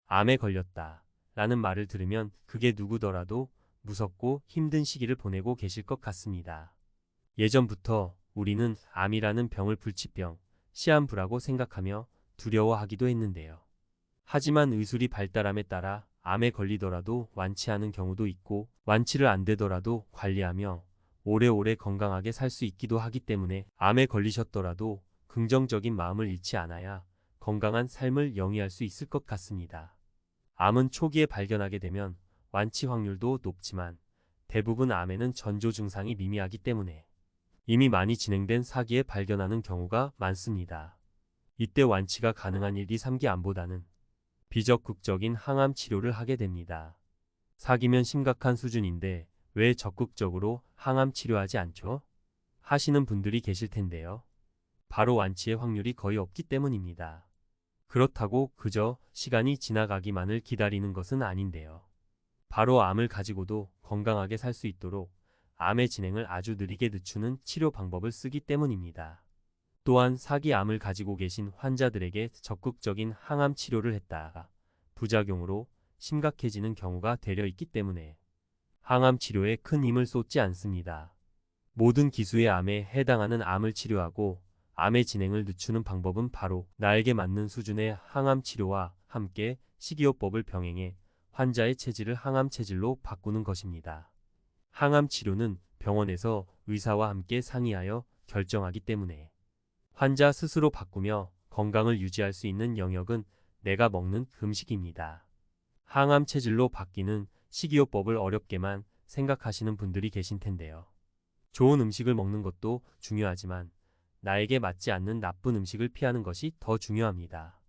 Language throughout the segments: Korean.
암에 걸렸다 라는 말을 들으면 그게 누구더라도 무섭고 힘든 시기를 보내고 계실 것 같습니다. 예전부터 우리는 암이라는 병을 불치병, 시한부라고 생각하며 두려워하기도 했는데요. 하지만 의술이 발달함에 따라 암에 걸리더라도 완치하는 경우도 있고 완치를 안 되더라도 관리하며 오래오래 건강하게 살 수 있기도 하기 때문에 암에 걸리셨더라도 긍정적인 마음을 잃지 않아야 건강한 삶을 영위할 수 있을 것 같습니다. 암은 초기에 발견하게 되면 완치 확률도 높지만 대부분 암에는 전조 증상이 미미하기 때문에 이미 많이 진행된 4기에 발견하는 경우가 많습니다. 이때 완치가 가능한 1, 2, 3기 암보다는 비적극적인 항암 치료를 하게 됩니다. 4기면 심각한 수준인데 왜 적극적으로 항암 치료하지 않죠? 하시는 분들이 계실 텐데요. 바로 완치의 확률이 거의 없기 때문입니다. 그렇다고 그저 시간이 지나가기만을 기다리는 것은 아닌데요. 바로 암을 가지고도 건강하게 살 수 있도록 암의 진행을 아주 느리게 늦추는 치료 방법을 쓰기 때문입니다. 또한 4기 암을 가지고 계신 환자들에게 적극적인 항암 치료를 했다가 부작용으로 심각해지는 경우가 되려 있기 때문에 항암 치료에 큰 힘을 쏟지 않습니다. 모든 기수의 암에 해당하는 암을 치료하고 암의 진행을 늦추는 방법은 바로 나에게 맞는 수준의 항암 치료와 함께 식이요법을 병행해 환자의 체질을 항암 체질로 바꾸는 것입니다. 항암 치료는 병원에서 의사와 함께 상의하여 결정하기 때문에 환자 스스로 바꾸며 건강을 유지할 수 있는 영역은 내가 먹는 음식입니다. 항암 체질로 바뀌는 식이요법을 어렵게만 생각하시는 분들이 계신 텐데요. 좋은 음식을 먹는 것도 중요하지만 나에게 맞지 않는 나쁜 음식을 피하는 것이 더 중요합니다.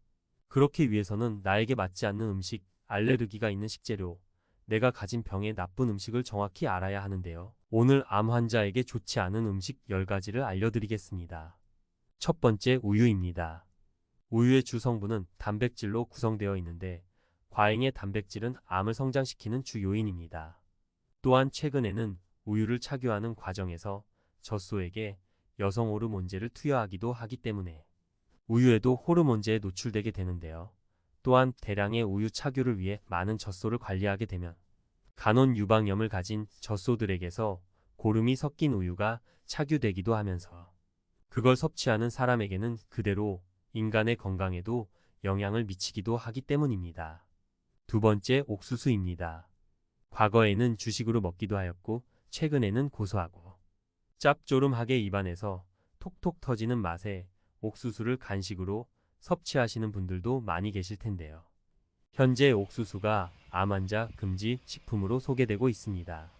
그렇기 위해서는 나에게 맞지 않는 음식, 알레르기가 있는 식재료, 내가 가진 병의 나쁜 음식을 정확히 알아야 하는데요. 오늘 암 환자에게 좋지 않은 음식 10가지를 알려드리겠습니다. 첫 번째, 우유입니다. 우유의 주 성분은 단백질로 구성되어 있는데 과잉의 단백질은 암을 성장시키는 주 요인입니다. 또한 최근에는 우유를 착유하는 과정에서 젖소에게 여성 호르몬제를 투여하기도 하기 때문에 우유에도 호르몬제에 노출되게 되는데요. 또한 대량의 우유 착유를 위해 많은 젖소를 관리하게 되면 간원 유방염을 가진 젖소들에게서 고름이 섞인 우유가 착유되기도 하면서 그걸 섭취하는 사람에게는 그대로 인간의 건강에도 영향을 미치기도 하기 때문입니다. 두 번째, 옥수수입니다. 과거에는 주식으로 먹기도 하였고 최근에는 고소하고 짭조름하게 입안에서 톡톡 터지는 맛에 옥수수를 간식으로 섭취하시는 분들도 많이 계실 텐데요. 현재 옥수수가 암 환자 금지 식품으로 소개되고 있습니다.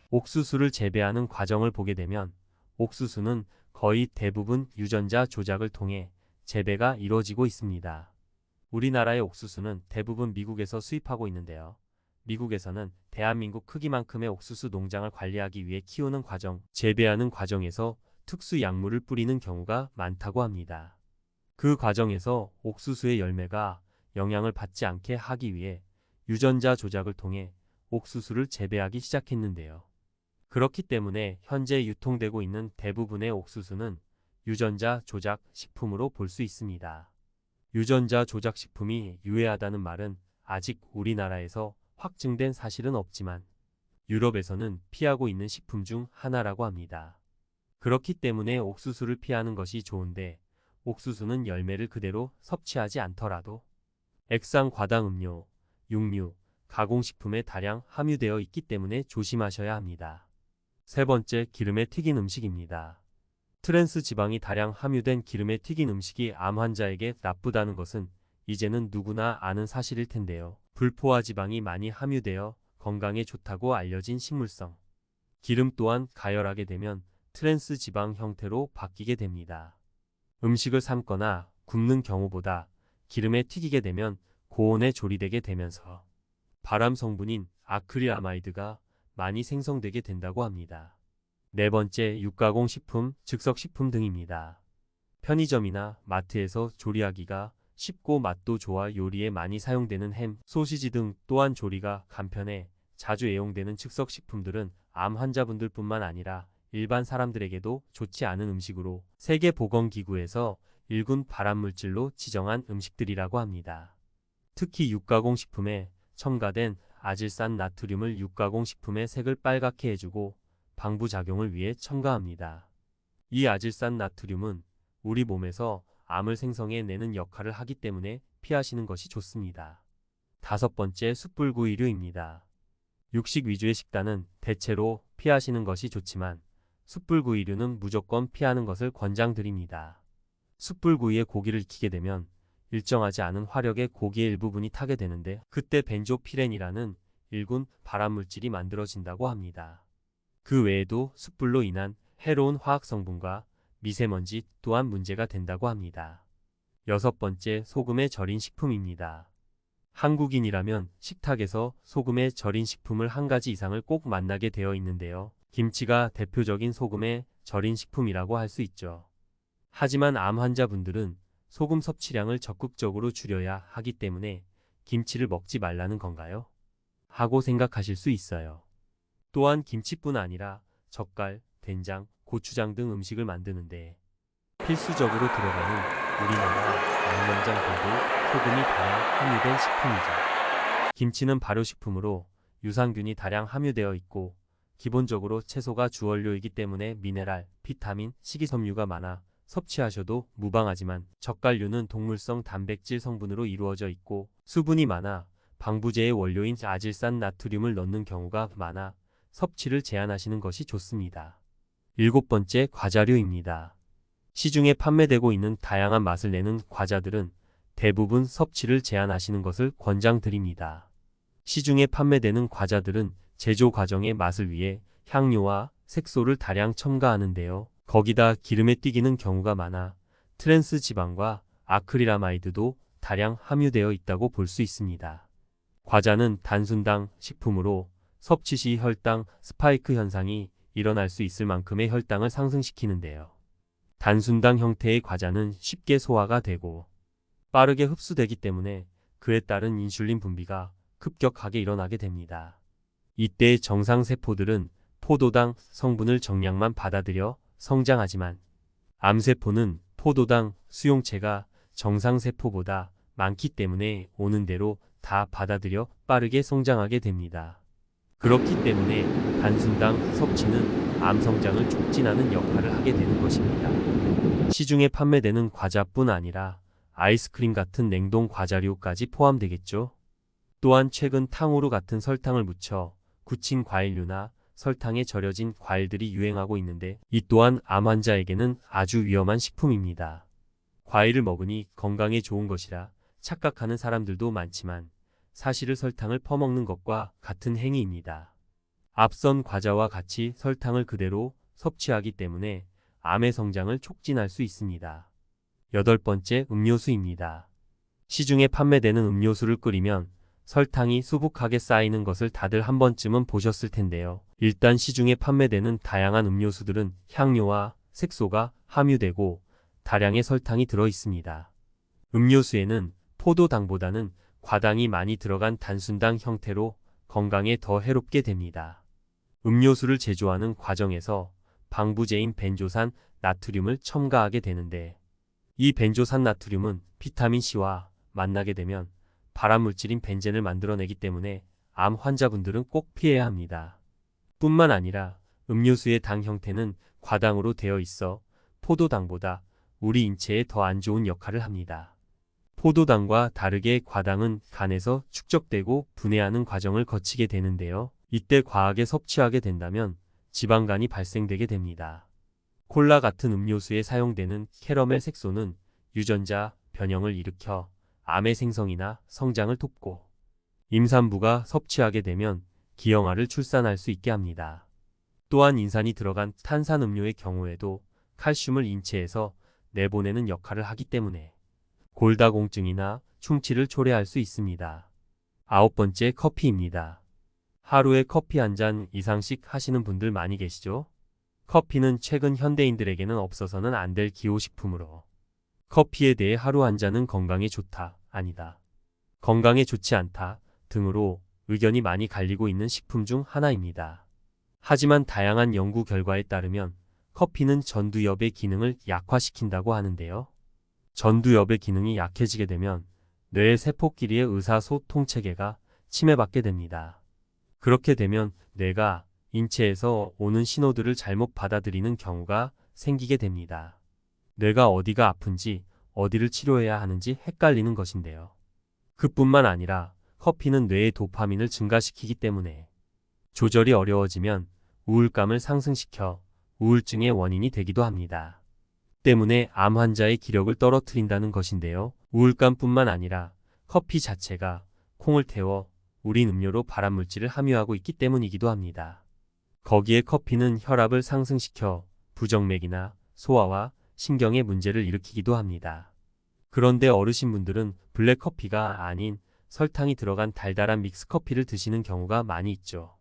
옥수수를 재배하는 과정을 보게 되면 옥수수는 거의 대부분 유전자 조작을 통해 재배가 이루어지고 있습니다. 우리나라의 옥수수는 대부분 미국에서 수입하고 있는데요. 미국에서는 대한민국 크기만큼의 옥수수 농장을 관리하기 위해 키우는 과정, 재배하는 과정에서 특수 약물을 뿌리는 경우가 많다고 합니다. 그 과정에서 옥수수의 열매가 영향을 받지 않게 하기 위해 유전자 조작을 통해 옥수수를 재배하기 시작했는데요. 그렇기 때문에 현재 유통되고 있는 대부분의 옥수수는 유전자 조작 식품으로 볼 수 있습니다. 유전자 조작 식품이 유해하다는 말은 아직 우리나라에서 확증된 사실은 없지만 유럽에서는 피하고 있는 식품 중 하나라고 합니다. 그렇기 때문에 옥수수를 피하는 것이 좋은데 옥수수는 열매를 그대로 섭취하지 않더라도 액상 과당 음료, 육류, 가공식품에 다량 함유되어 있기 때문에 조심하셔야 합니다. 세 번째, 기름에 튀긴 음식입니다. 트랜스 지방이 다량 함유된 기름에 튀긴 음식이 암 환자에게 나쁘다는 것은 이제는 누구나 아는 사실일 텐데요. 불포화 지방이 많이 함유되어 건강에 좋다고 알려진 식물성 기름 또한 가열하게 되면 트랜스 지방 형태로 바뀌게 됩니다. 음식을 삶거나 굽는 경우보다 기름에 튀기게 되면 고온에 조리되게 되면서 발암 성분인 아크릴아마이드가 많이 생성되게 된다고 합니다. 네 번째, 육가공 식품, 즉석식품 등입니다. 편의점이나 마트에서 조리하기가 쉽고 맛도 좋아 요리에 많이 사용되는 햄, 소시지 등 또한 조리가 간편해 자주 애용되는 즉석식품들은 암 환자분들뿐만 아니라 일반 사람들에게도 좋지 않은 음식으로 세계보건기구에서 일군 발암물질로 지정한 음식들이라고 합니다. 특히 육가공식품에 첨가된 아질산 나트륨을 육가공식품의 색을 빨갛게 해주고 방부작용을 위해 첨가합니다. 이 아질산 나트륨은 우리 몸에서 암을 생성해내는 역할을 하기 때문에 피하시는 것이 좋습니다. 다섯 번째, 숯불구이류입니다. 육식 위주의 식단은 대체로 피하시는 것이 좋지만 숯불구이류는 무조건 피하는 것을 권장드립니다. 숯불구이에 고기를 익히게 되면 일정하지 않은 화력에 고기의 일부분이 타게 되는데 그때 벤조피렌이라는 일군 발암물질이 만들어진다고 합니다. 그 외에도 숯불로 인한 해로운 화학성분과 미세먼지 또한 문제가 된다고 합니다. 여섯 번째, 소금에 절인 식품입니다. 한국인이라면 식탁에서 소금에 절인 식품을 한 가지 이상을 꼭 만나게 되어 있는데요. 김치가 대표적인 소금에 절인 식품이라고 할 수 있죠. 하지만 암 환자분들은 소금 섭취량을 적극적으로 줄여야 하기 때문에 김치를 먹지 말라는 건가요? 하고 생각하실 수 있어요. 또한 김치뿐 아니라 젓갈, 된장, 고추장 등 음식을 만드는데 필수적으로 들어가는 우리나라 양념장들도 소금이 다량 함유된 식품이죠. 김치는 발효식품으로 유산균이 다량 함유되어 있고 기본적으로 채소가 주원료이기 때문에 미네랄, 비타민, 식이섬유가 많아 섭취하셔도 무방하지만 젓갈류는 동물성 단백질 성분으로 이루어져 있고 수분이 많아 방부제의 원료인 아질산 나트륨을 넣는 경우가 많아 섭취를 제한하시는 것이 좋습니다. 일곱 번째, 과자류입니다. 시중에 판매되고 있는 다양한 맛을 내는 과자들은 대부분 섭취를 제한하시는 것을 권장드립니다. 시중에 판매되는 과자들은 제조 과정의 맛을 위해 향료와 색소를 다량 첨가하는데요. 거기다 기름에 튀기는 경우가 많아 트랜스 지방과 아크릴아마이드도 다량 함유되어 있다고 볼 수 있습니다. 과자는 단순당 식품으로 섭취 시 혈당 스파이크 현상이 일어날 수 있을 만큼의 혈당을 상승시키는데요. 단순당 형태의 과자는 쉽게 소화가 되고 빠르게 흡수되기 때문에 그에 따른 인슐린 분비가 급격하게 일어나게 됩니다. 이때 정상세포들은 포도당 성분을 정량만 받아들여 성장하지만 암세포는 포도당 수용체가 정상세포보다 많기 때문에 오는 대로 다 받아들여 빠르게 성장하게 됩니다. 그렇기 때문에 단순당 섭취는 암 성장을 촉진하는 역할을 하게 되는 것입니다. 시중에 판매되는 과자뿐 아니라 아이스크림 같은 냉동 과자류까지 포함되겠죠. 또한 최근 탕후루 같은 설탕을 묻혀 굳힌 과일류나 설탕에 절여진 과일들이 유행하고 있는데 이 또한 암 환자에게는 아주 위험한 식품입니다. 과일을 먹으니 건강에 좋은 것이라 착각하는 사람들도 많지만 사실은 설탕을 퍼먹는 것과 같은 행위입니다. 앞선 과자와 같이 설탕을 그대로 섭취하기 때문에 암의 성장을 촉진할 수 있습니다. 여덟 번째, 음료수입니다. 시중에 판매되는 음료수를 끓이면 설탕이 수북하게 쌓이는 것을 다들 한 번쯤은 보셨을 텐데요. 일단 시중에 판매되는 다양한 음료수들은 향료와 색소가 함유되고 다량의 설탕이 들어 있습니다. 음료수에는 포도당보다는 과당이 많이 들어간 단순당 형태로 건강에 더 해롭게 됩니다. 음료수를 제조하는 과정에서 방부제인 벤조산 나트륨을 첨가하게 되는데 이 벤조산 나트륨은 비타민C와 만나게 되면 발암물질인 벤젠을 만들어내기 때문에 암 환자분들은 꼭 피해야 합니다. 뿐만 아니라 음료수의 당 형태는 과당으로 되어 있어 포도당보다 우리 인체에 더 안 좋은 역할을 합니다. 포도당과 다르게 과당은 간에서 축적되고 분해하는 과정을 거치게 되는데요. 이때 과하게 섭취하게 된다면 지방간이 발생되게 됩니다. 콜라 같은 음료수에 사용되는 캐러멜 색소는 유전자 변형을 일으켜 암의 생성이나 성장을 돕고 임산부가 섭취하게 되면 기형아를 출산할 수 있게 합니다. 또한 인산이 들어간 탄산음료의 경우에도 칼슘을 인체에서 내보내는 역할을 하기 때문에 골다공증이나 충치를 초래할 수 있습니다. 아홉 번째, 커피입니다. 하루에 커피 한 잔 이상씩 하시는 분들 많이 계시죠? 커피는 최근 현대인들에게는 없어서는 안 될 기호식품으로 커피에 대해 하루 한 잔은 건강에 좋다, 아니다, 건강에 좋지 않다 등으로 의견이 많이 갈리고 있는 식품 중 하나입니다. 하지만 다양한 연구 결과에 따르면 커피는 전두엽의 기능을 약화시킨다고 하는데요. 전두엽의 기능이 약해지게 되면 뇌의 세포끼리의 의사소통 체계가 침해받게 됩니다. 그렇게 되면 뇌가 인체에서 오는 신호들을 잘못 받아들이는 경우가 생기게 됩니다. 뇌가 어디가 아픈지 어디를 치료해야 하는지 헷갈리는 것인데요. 그뿐만 아니라 커피는 뇌의 도파민을 증가시키기 때문에 조절이 어려워지면 우울감을 상승시켜 우울증의 원인이 되기도 합니다. 때문에 암 환자의 기력을 떨어뜨린다는 것인데요. 우울감뿐만 아니라 커피 자체가 콩을 태워 우린 음료로 발암물질을 함유하고 있기 때문이기도 합니다. 거기에 커피는 혈압을 상승시켜 부정맥이나 소화와 신경에 문제를 일으키기도 합니다. 그런데 어르신분들은 블랙커피가 아닌 설탕이 들어간 달달한 믹스커피를 드시는 경우가 많이 있죠.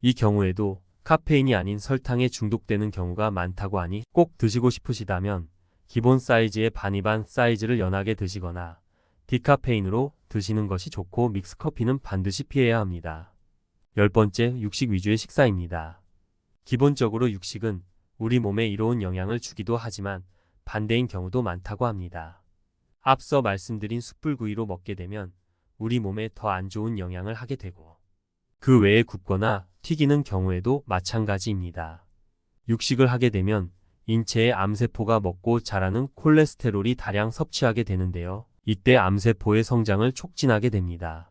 이 경우에도 카페인이 아닌 설탕에 중독되는 경우가 많다고 하니 꼭 드시고 싶으시다면 기본 사이즈의 반이반 사이즈를 연하게 드시거나 디카페인으로 드시는 것이 좋고 믹스커피는 반드시 피해야 합니다. 10번째, 육식 위주의 식사입니다. 기본적으로 육식은 우리 몸에 이로운 영향을 주기도 하지만 반대인 경우도 많다고 합니다. 앞서 말씀드린 숯불구이로 먹게 되면 우리 몸에 더 안 좋은 영향을 하게 되고 그 외에 굽거나 튀기는 경우에도 마찬가지입니다. 육식을 하게 되면 인체의 암세포가 먹고 자라는 콜레스테롤이 다량 섭취하게 되는데요. 이때 암세포의 성장을 촉진하게 됩니다.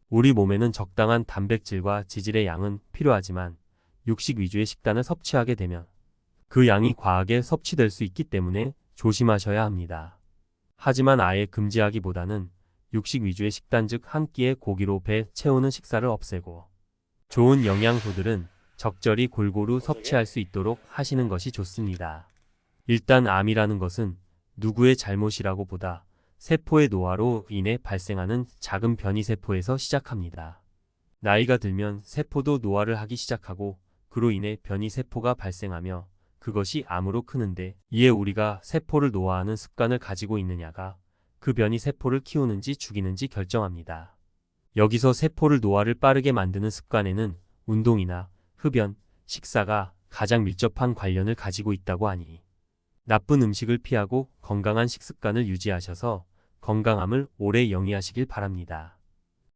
우리 몸에는 적당한 단백질과 지질의 양은 필요하지만 육식 위주의 식단을 섭취하게 되면 그 양이 과하게 섭취될 수 있기 때문에 조심하셔야 합니다. 하지만 아예 금지하기보다는 육식 위주의 식단 즉 한 끼에 고기로 배 채우는 식사를 없애고 좋은 영양소들은 적절히 골고루 섭취할 수 있도록 하시는 것이 좋습니다. 일단 암이라는 것은 누구의 잘못이라고 보다 세포의 노화로 인해 발생하는 작은 변이세포에서 시작합니다. 나이가 들면 세포도 노화를 하기 시작하고 그로 인해 변이세포가 발생하며 그것이 암으로 크는데 이에 우리가 세포를 노화하는 습관을 가지고 있느냐가 그 변이세포를 키우는지 죽이는지 결정합니다. 여기서 세포를 노화를 빠르게 만드는 습관에는 운동이나 흡연, 식사가 가장 밀접한 관련을 가지고 있다고 하니 나쁜 음식을 피하고 건강한 식습관을 유지하셔서 건강함을 오래 영위하시길 바랍니다.